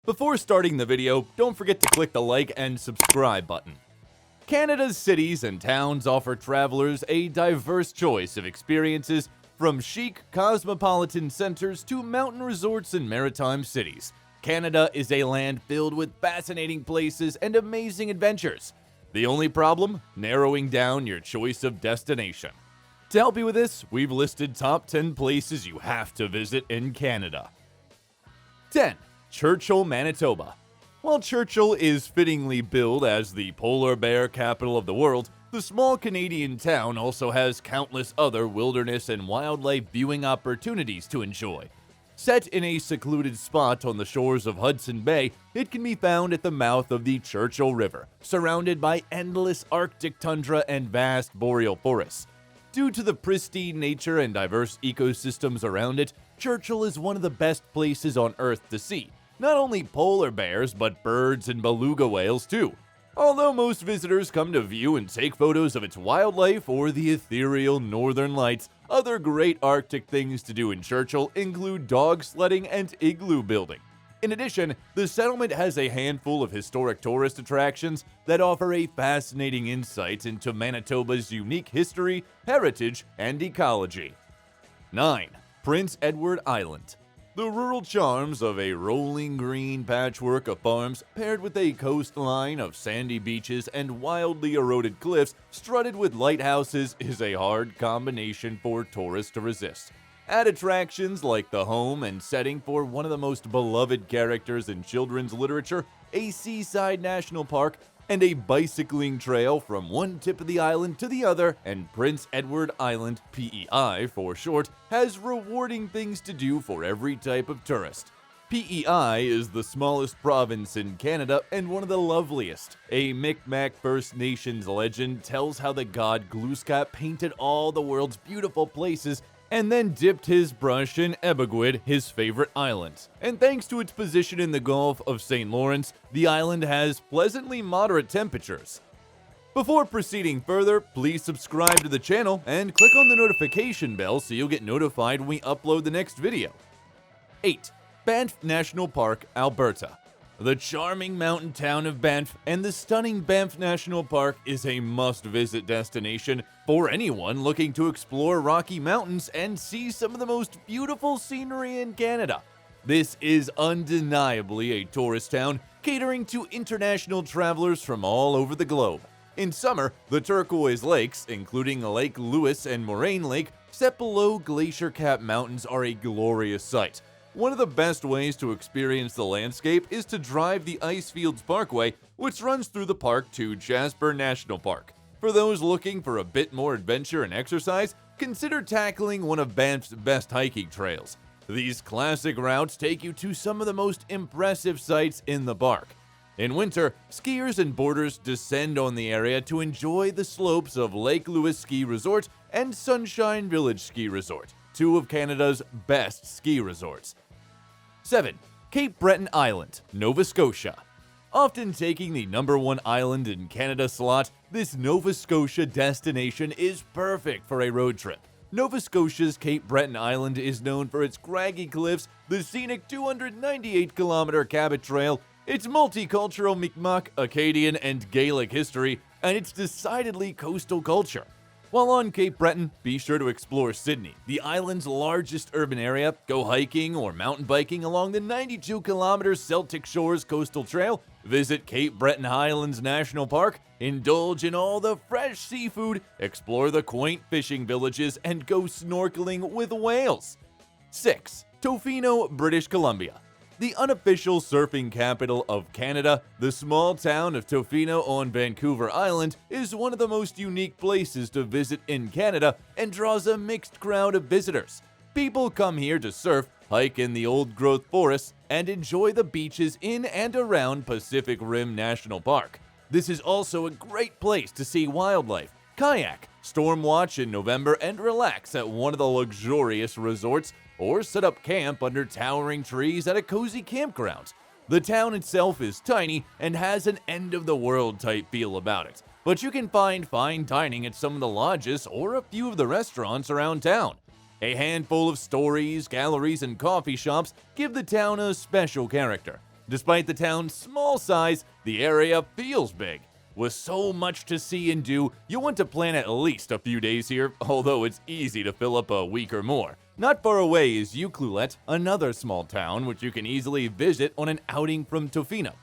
Before starting the video, don't forget to click the like and subscribe button. Canada's cities and towns offer travelers a diverse choice of experiences, from chic, cosmopolitan centers to mountain resorts and maritime cities. Canada is a land filled with fascinating places and amazing adventures. The only problem? Narrowing down your choice of destination. To help you with this, we've listed top 10 places you have to visit in Canada. 10. Churchill, Manitoba. While Churchill is fittingly billed as the polar bear capital of the world, the small Canadian town also has countless other wilderness and wildlife viewing opportunities to enjoy. Set in a secluded spot on the shores of Hudson Bay, it can be found at the mouth of the Churchill River, surrounded by endless Arctic tundra and vast boreal forests. Due to the pristine nature and diverse ecosystems around it, Churchill is one of the best places on Earth to see. Not only polar bears, but birds and beluga whales too. Although most visitors come to view and take photos of its wildlife or the ethereal northern lights, other great Arctic things to do in Churchill include dog sledding and igloo building. In addition, the settlement has a handful of historic tourist attractions that offer a fascinating insight into Manitoba's unique history, heritage, and ecology. 9. Prince Edward Island. The rural charms of a rolling green patchwork of farms paired with a coastline of sandy beaches and wildly eroded cliffs strutted with lighthouses is a hard combination for tourists to resist. Add attractions like the home and setting for one of the most beloved characters in children's literature, a seaside national park, and a bicycling trail from one tip of the island to the other, and Prince Edward Island, PEI for short, has rewarding things to do for every type of tourist. PEI is the smallest province in Canada and one of the loveliest. A Micmac First Nations legend tells how the god Glooskap painted all the world's beautiful places and then dipped his brush in Ebiguid, his favorite island. And thanks to its position in the Gulf of St. Lawrence, the island has pleasantly moderate temperatures. Before proceeding further, please subscribe to the channel and click on the notification bell so you'll get notified when we upload the next video. 8. Banff National Park, Alberta. The charming mountain town of Banff and the stunning Banff National Park is a must-visit destination for anyone looking to explore Rocky Mountains and see some of the most beautiful scenery in Canada. This is undeniably a tourist town, catering to international travelers from all over the globe. In summer, the turquoise lakes, including Lake Louise and Moraine Lake, set below glacier-capped mountains, are a glorious sight. One of the best ways to experience the landscape is to drive the Icefields Parkway, which runs through the park to Jasper National Park. For those looking for a bit more adventure and exercise, consider tackling one of Banff's best hiking trails. These classic routes take you to some of the most impressive sights in the park. In winter, skiers and boarders descend on the area to enjoy the slopes of Lake Louise Ski Resort and Sunshine Village Ski Resort, two of Canada's best ski resorts. 7. Cape Breton Island, Nova Scotia. Often taking the #1 island in Canada slot, this Nova Scotia destination is perfect for a road trip. Nova Scotia's Cape Breton Island is known for its craggy cliffs, the scenic 298-kilometer Cabot Trail, its multicultural Mi'kmaq, Acadian, and Gaelic history, and its decidedly coastal culture. While on Cape Breton, be sure to explore Sydney, the island's largest urban area, go hiking or mountain biking along the 92-kilometer Celtic Shores Coastal Trail, visit Cape Breton Highlands National Park, indulge in all the fresh seafood, explore the quaint fishing villages, and go snorkeling with whales. 6. Tofino, British Columbia. The unofficial surfing capital of Canada, the small town of Tofino on Vancouver Island is one of the most unique places to visit in Canada and draws a mixed crowd of visitors. People come here to surf, hike in the old-growth forests, and enjoy the beaches in and around Pacific Rim National Park. This is also a great place to see wildlife, kayak, storm watch in November, and relax at one of the luxurious resorts, or set up camp under towering trees at a cozy campground. The town itself is tiny and has an end-of-the-world type feel about it, but you can find fine dining at some of the lodges or a few of the restaurants around town. A handful of stories, galleries, and coffee shops give the town a special character. Despite the town's small size, the area feels big. With so much to see and do, you'll want to plan at least a few days here, although it's easy to fill up a week or more. Not far away is Ucluelet, another small town which you can easily visit on an outing from Tofino.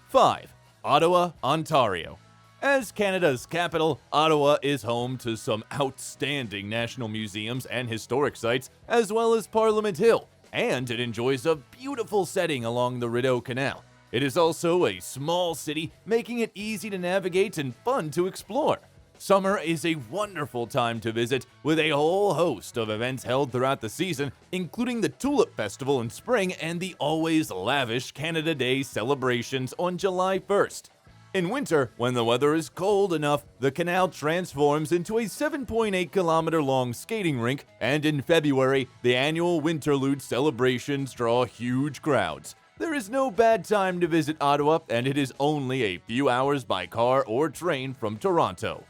5. Ottawa, Ontario. As Canada's capital, Ottawa is home to some outstanding national museums and historic sites, as well as Parliament Hill, and it enjoys a beautiful setting along the Rideau Canal. It is also a small city, making it easy to navigate and fun to explore. Summer is a wonderful time to visit, with a whole host of events held throughout the season, including the Tulip Festival in spring and the always lavish Canada Day celebrations on July 1st. In winter, when the weather is cold enough, the canal transforms into a 7.8-kilometer long skating rink, and in February, the annual Winterlude celebrations draw huge crowds. There is no bad time to visit Ottawa, and it is only a few hours by car or train from Toronto.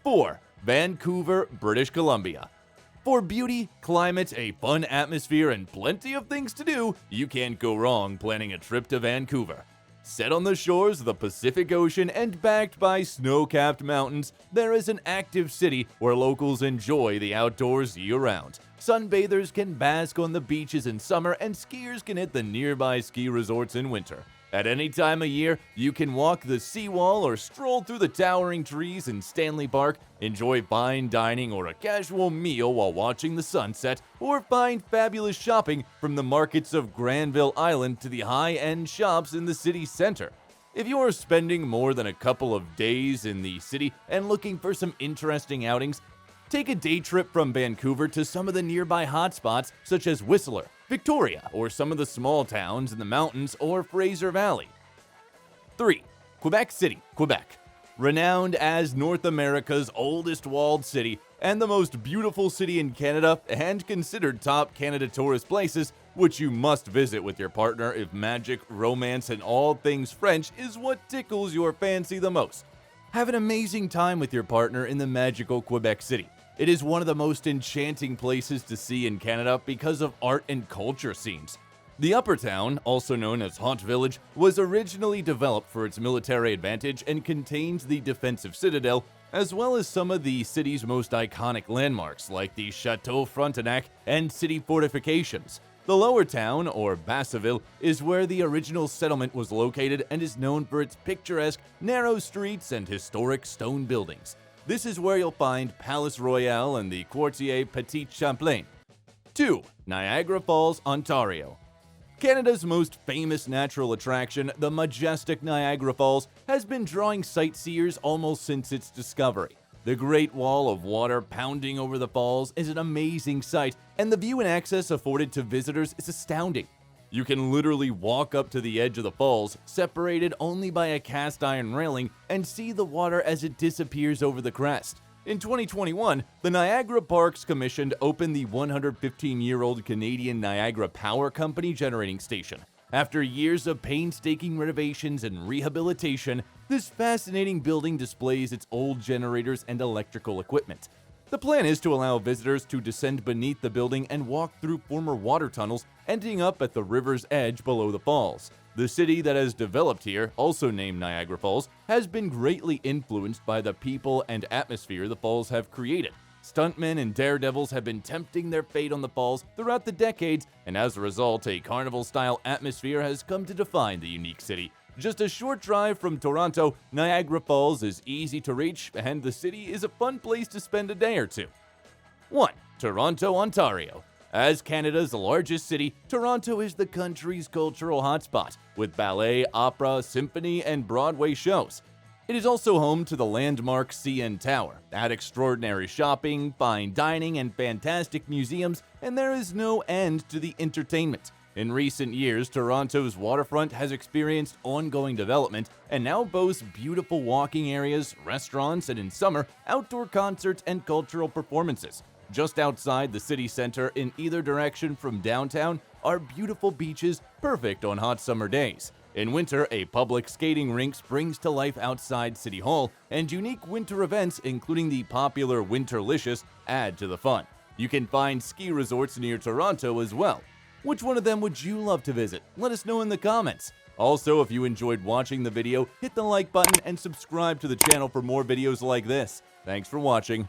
4. Vancouver, British Columbia. For beauty, climate, a fun atmosphere, and plenty of things to do, you can't go wrong planning a trip to Vancouver. Set on the shores of the Pacific Ocean and backed by snow-capped mountains, there is an active city where locals enjoy the outdoors year-round. Sunbathers can bask on the beaches in summer, and skiers can hit the nearby ski resorts in winter. At any time of year, you can walk the seawall or stroll through the towering trees in Stanley Park, enjoy fine dining or a casual meal while watching the sunset, or find fabulous shopping from the markets of Granville Island to the high-end shops in the city center. If you are spending more than a couple of days in the city and looking for some interesting outings, take a day trip from Vancouver to some of the nearby hotspots such as Whistler, Victoria, or some of the small towns in the mountains or Fraser Valley. 3. Quebec City, Quebec. Renowned as North America's oldest walled city and the most beautiful city in Canada, and considered top Canada tourist places, which you must visit with your partner if magic, romance, and all things French is what tickles your fancy the most. Have an amazing time with your partner in the magical Quebec City. It is one of the most enchanting places to see in Canada because of art and culture scenes. The Upper Town, also known as Haunt Village, was originally developed for its military advantage and contains the defensive citadel, as well as some of the city's most iconic landmarks like the Chateau Frontenac and city fortifications. The Lower Town, or Basseville, is where the original settlement was located and is known for its picturesque, narrow streets and historic stone buildings. This is where you'll find Palace Royal and the Quartier Petit Champlain. 2. Niagara Falls, Ontario. Canada's most famous natural attraction, the majestic Niagara Falls, has been drawing sightseers almost since its discovery. The Great Wall of Water pounding over the falls is an amazing sight, and the view and access afforded to visitors is astounding. You can literally walk up to the edge of the falls, separated only by a cast iron railing, and see the water as it disappears over the crest. In 2021, the Niagara Parks Commission opened the 115-year-old Canadian Niagara Power Company generating station. After years of painstaking renovations and rehabilitation, this fascinating building displays its old generators and electrical equipment. The plan is to allow visitors to descend beneath the building and walk through former water tunnels, ending up at the river's edge below the falls. The city that has developed here, also named Niagara Falls, has been greatly influenced by the people and atmosphere the falls have created. Stuntmen and daredevils have been tempting their fate on the falls throughout the decades, and as a result, a carnival-style atmosphere has come to define the unique city. Just a short drive from Toronto, Niagara Falls is easy to reach, and the city is a fun place to spend a day or two. 1. Toronto, Ontario. As Canada's largest city, Toronto is the country's cultural hotspot, with ballet, opera, symphony, and Broadway shows. It is also home to the landmark CN Tower, at extraordinary shopping, fine dining, and fantastic museums, and there is no end to the entertainment. In recent years, Toronto's waterfront has experienced ongoing development and now boasts beautiful walking areas, restaurants, and in summer, outdoor concerts and cultural performances. Just outside the city center in either direction from downtown are beautiful beaches perfect on hot summer days. In winter, a public skating rink springs to life outside City Hall, and unique winter events, including the popular Winterlicious, add to the fun. You can find ski resorts near Toronto as well. Which one of them would you love to visit? Let us know in the comments. Also, if you enjoyed watching the video, hit the like button and subscribe to the channel for more videos like this. Thanks for watching.